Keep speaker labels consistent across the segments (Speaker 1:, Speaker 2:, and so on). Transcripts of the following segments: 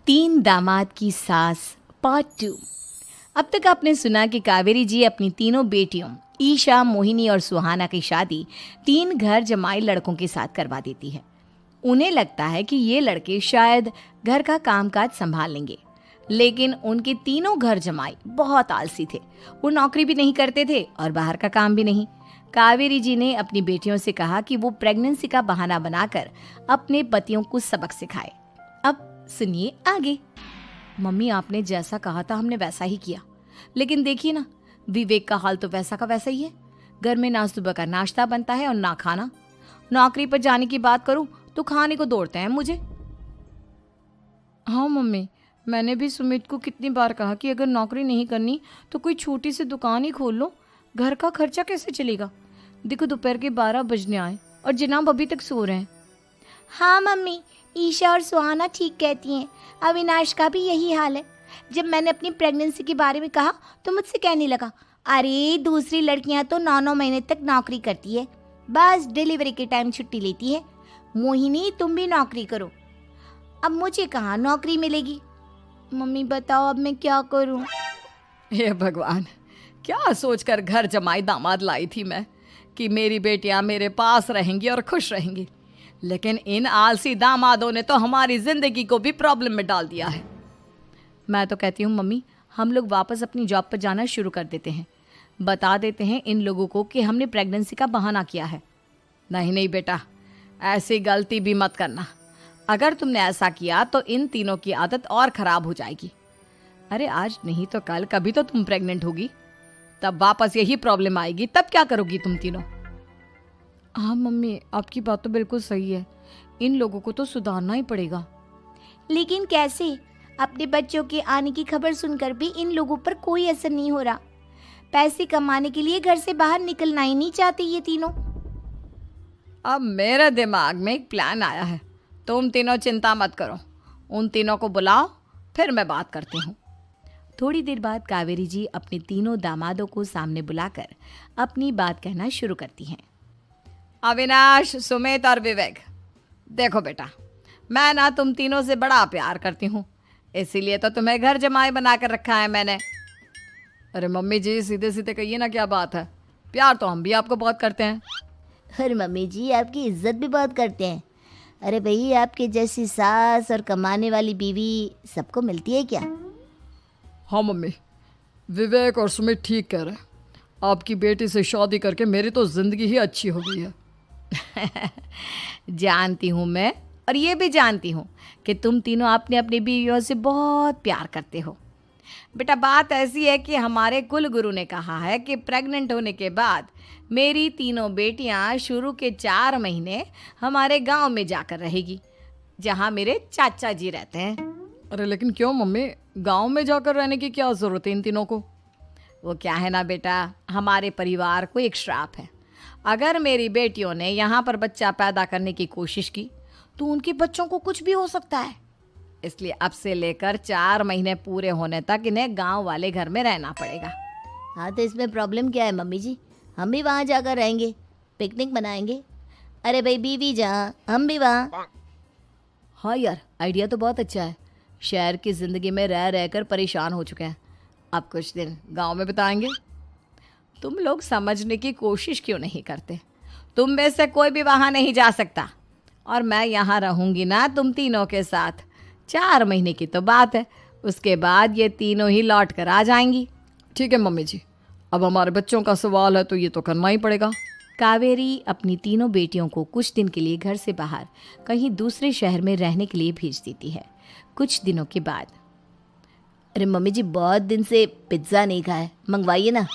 Speaker 1: तीन दामाद की सास पार्ट 2। अब तक आपने सुना कि कावेरी जी अपनी तीनों बेटियों ईशा, मोहिनी और सुहाना की शादी तीन घर जमाई लड़कों के साथ करवा देती है। उन्हें लगता है कि ये लड़के शायद घर का कामकाज संभाल लेंगे, लेकिन उनके तीनों घर जमाई बहुत आलसी थे। वो नौकरी भी नहीं करते थे और बाहर का काम भी नहीं। कावेरी जी ने अपनी बेटियों से कहा कि वो प्रेगनेंसी का बहाना बनाकर अपने पतियों को सबक सिखाए। अब सुनिए आगे। मम्मी, आपने जैसा कहा था हमने वैसा ही किया, लेकिन देखिए ना, विवेक का हाल तो वैसा का वैसा ही है। घर में ना सुबह का नाश्ता बनता है और ना खाना। नौकरी पर जाने की बात करूं तो खाने को दौड़ते हैं मुझे। हाँ मम्मी, मैंने भी सुमित को कितनी बार कहा कि अगर नौकरी नहीं करनी तो कोई छोटी सी दुकान ही खोल लो। घर का खर्चा कैसे चलेगा? देखो दोपहर के 12 बजने आए और जनाब अभी तक सो रहे हैं।
Speaker 2: हाँ मम्मी, ईशा और सुहाना ठीक कहती हैं। अविनाश का भी यही हाल है। जब मैंने अपनी प्रेगनेंसी के बारे में कहा तो मुझसे कहने लगा, अरे दूसरी लड़कियां तो 9-9 महीने तक नौकरी करती है, बस डिलीवरी के टाइम छुट्टी लेती है। मोहिनी, तुम भी नौकरी करो। अब मुझे कहाँ नौकरी मिलेगी? मम्मी बताओ, अब मैं क्या करूँ?
Speaker 1: हे भगवान, क्या सोचकर घर जमाई दामाद लाई थी मैं कि मेरी बेटियां मेरे पास रहेंगी और खुश रहेंगी, लेकिन इन आलसी दामादों ने तो हमारी जिंदगी को भी प्रॉब्लम में डाल दिया है। मैं तो कहती हूँ मम्मी, हम लोग वापस अपनी जॉब पर जाना शुरू कर देते हैं। बता देते हैं इन लोगों को कि हमने प्रेगनेंसी का बहाना किया है। नहीं नहीं बेटा, ऐसी गलती भी मत करना। अगर तुमने ऐसा किया तो इन तीनों की आदत और ख़राब हो जाएगी। अरे आज नहीं तो कल कभी तो तुम प्रेग्नेंट होगी, तब वापस यही प्रॉब्लम आएगी। तब क्या करोगी तुम तीनों? हाँ मम्मी, आपकी बात तो बिल्कुल सही है। इन लोगों को तो सुधारना ही पड़ेगा।
Speaker 2: लेकिन कैसे? अपने बच्चों के आने की खबर सुनकर भी इन लोगों पर कोई असर नहीं हो रहा। पैसे कमाने के लिए घर से बाहर निकलना ही नहीं चाहते ये तीनों।
Speaker 1: अब मेरे दिमाग में एक प्लान आया है। तुम तीनों चिंता मत करो, उन तीनों को बुलाओ, फिर मैं बात करती हूँ। थोड़ी देर बाद कावेरी जी अपने तीनों दामादों को सामने बुलाकर अपनी बात कहना शुरू करती हैं। अविनाश, सुमित और विवेक, देखो बेटा, मैं ना तुम तीनों से बड़ा प्यार करती हूँ, इसीलिए तो तुम्हें घर जमाई बना कर रखा है मैंने। अरे मम्मी जी, सीधे सीधे कहिए ना, क्या बात है? प्यार तो हम भी आपको बहुत करते हैं।
Speaker 2: अरे मम्मी जी, आपकी इज्जत भी बहुत करते हैं। अरे भाई, आपके जैसी सास और कमाने वाली बीवी सबको मिलती है क्या?
Speaker 3: हाँ मम्मी, विवेक और सुमित ठीक कह रहे हैं। आपकी बेटी से शादी करके मेरी तो ज़िंदगी ही अच्छी हो गई है।
Speaker 1: जानती हूँ मैं, और ये भी जानती हूँ कि तुम तीनों अपने अपनी बीवियों से बहुत प्यार करते हो। बेटा, बात ऐसी है कि हमारे कुल गुरु ने कहा है कि प्रेग्नेंट होने के बाद मेरी तीनों बेटियां शुरू के 4 महीने हमारे गांव में जाकर रहेगी, जहां मेरे चाचा जी रहते हैं।
Speaker 3: अरे लेकिन क्यों मम्मी, गांव में जाकर रहने की क्या ज़रूरत है इन तीनों को?
Speaker 1: वो क्या है ना बेटा, हमारे परिवार को एक श्राप है। अगर मेरी बेटियों ने यहाँ पर बच्चा पैदा करने की कोशिश की तो उनके बच्चों को कुछ भी हो सकता है। इसलिए अब से लेकर 4 महीने पूरे होने तक इन्हें गांव वाले घर में रहना पड़ेगा।
Speaker 2: हाँ, तो इसमें प्रॉब्लम क्या है मम्मी जी? हम भी वहाँ जाकर रहेंगे, पिकनिक मनाएंगे। अरे भाई, बीवी जहाँ हम भी वहाँ।
Speaker 1: हाँ यार, आइडिया तो बहुत अच्छा है। शहर की ज़िंदगी में रह रहकर परेशान हो चुके हैं, अब कुछ दिन गांव में बिताएंगे। तुम लोग समझने की कोशिश क्यों नहीं करते? तुम में से कोई भी वहाँ नहीं जा सकता, और मैं यहाँ रहूँगी ना तुम तीनों के साथ। 4 महीने की तो बात है, उसके बाद ये तीनों ही लौट कर आ जाएंगी।
Speaker 3: ठीक है मम्मी जी, अब हमारे बच्चों का सवाल है तो ये तो करना ही पड़ेगा।
Speaker 1: कावेरी अपनी तीनों बेटियों को कुछ दिन के लिए घर से बाहर कहीं दूसरे शहर में रहने के लिए भेज देती है। कुछ दिनों के बाद,
Speaker 2: अरे मम्मी जी, बहुत दिन से पिज्ज़ा नहीं खाया, मंगवाइए ना।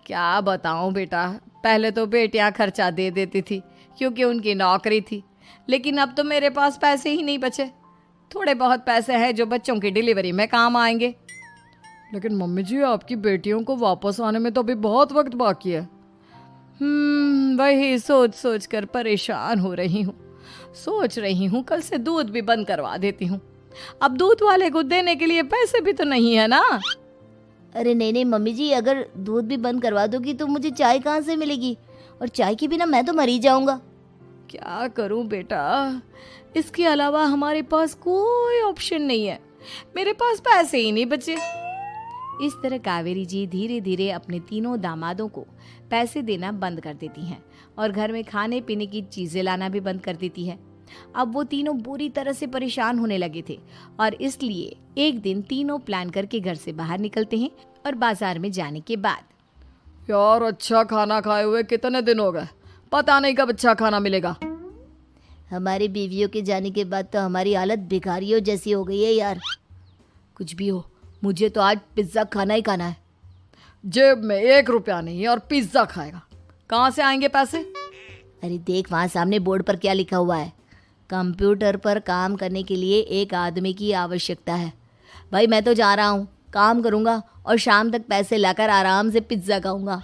Speaker 1: क्या बताऊं बेटा, पहले तो बेटियां खर्चा दे देती थी क्योंकि उनकी नौकरी थी, लेकिन अब तो मेरे पास पैसे ही नहीं बचे। थोड़े बहुत पैसे हैं जो बच्चों की डिलीवरी में काम आएंगे।
Speaker 3: लेकिन मम्मी जी, आपकी बेटियों को वापस आने में तो अभी बहुत वक्त बाकी है।
Speaker 1: वही सोच सोच कर परेशान हो रही हूँ। सोच रही हूँ कल से दूध भी बंद करवा देती हूँ। अब दूध वाले को देने के लिए पैसे भी तो नहीं है ना।
Speaker 2: अरे नहीं नहीं मम्मी जी, अगर दूध भी बंद करवा दोगी तो मुझे चाय कहाँ से मिलेगी? और चाय के बिना मैं तो मर ही जाऊंगा।
Speaker 1: क्या करूं बेटा, इसके अलावा हमारे पास कोई ऑप्शन नहीं है। मेरे पास पैसे ही नहीं बचे। इस तरह कावेरी जी धीरे धीरे अपने तीनों दामादों को पैसे देना बंद कर देती हैं और घर में खाने पीने की चीजें लाना भी बंद कर देती है। अब वो तीनों बुरी तरह से परेशान होने लगे थे और इसलिए एक दिन तीनों प्लान करके घर से बाहर निकलते हैं और बाजार में जाने के बाद
Speaker 3: यार अच्छा खाना खाए हुए कितने दिन हो गए, पता नहीं कब अच्छा खाना मिलेगा।
Speaker 2: हमारी बीवियों के जाने के बाद तो हमारी हालत भिखारियों जैसी हो गई है यार।
Speaker 1: कुछ भी हो, मुझे तो आज पिज्ज़ा खाना ही खाना है।
Speaker 3: जेब में 1 रुपया नहीं और पिज्जा खाएगा, कहाँ से आएंगे पैसे?
Speaker 2: अरे देख वहाँ सामने बोर्ड पर क्या लिखा हुआ है, कंप्यूटर पर काम करने के लिए एक आदमी की आवश्यकता है। भाई मैं तो जा रहा हूँ, काम करूँगा और शाम तक पैसे लाकर आराम से पिज्ज़ा खाऊंगा।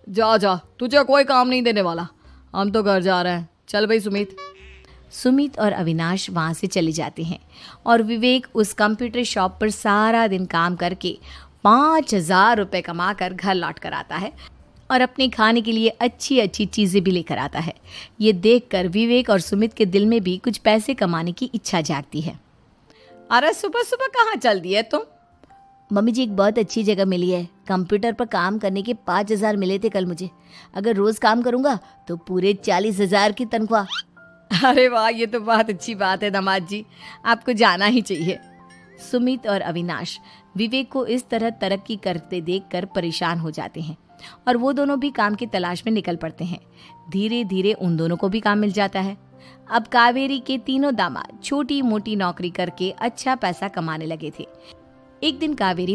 Speaker 3: जा जा, तुझे कोई काम नहीं देने वाला, हम तो घर जा रहे हैं। चल भाई सुमित।
Speaker 1: सुमित और अविनाश वहाँ से चले जाते हैं और विवेक उस कंप्यूटर शॉप पर सारा दिन काम करके 5,000 रुपये कमा कर घर लौट कर आता है और अपने खाने के लिए अच्छी अच्छी चीज़ें भी लेकर आता है। ये देखकर विवेक और सुमित के दिल में भी कुछ पैसे कमाने की इच्छा जागती है। अरे सुबह सुबह कहाँ चल दी है तुम?
Speaker 2: मम्मी जी एक बहुत अच्छी जगह मिली है, कंप्यूटर पर काम करने के 5,000 मिले थे कल मुझे। अगर रोज़ काम करूँगा तो पूरे 40,000 की तनख्वाह।
Speaker 1: अरे वाह, ये तो बहुत अच्छी बात है दामाद जी, आपको जाना ही चाहिए। सुमित और अविनाश विवेक को इस तरह तरक्की करते देखकर परेशान हो जाते हैं और वो दोनों भी काम की तलाश में निकल पड़ते हैं। धीरे धीरे उन दोनों को भी काम मिल जाता है। अब कावेरी के तीनों दामाद छोटी मोटी नौकरी करके अच्छा पैसा कमाने लगे थे। एक दिन कावेरी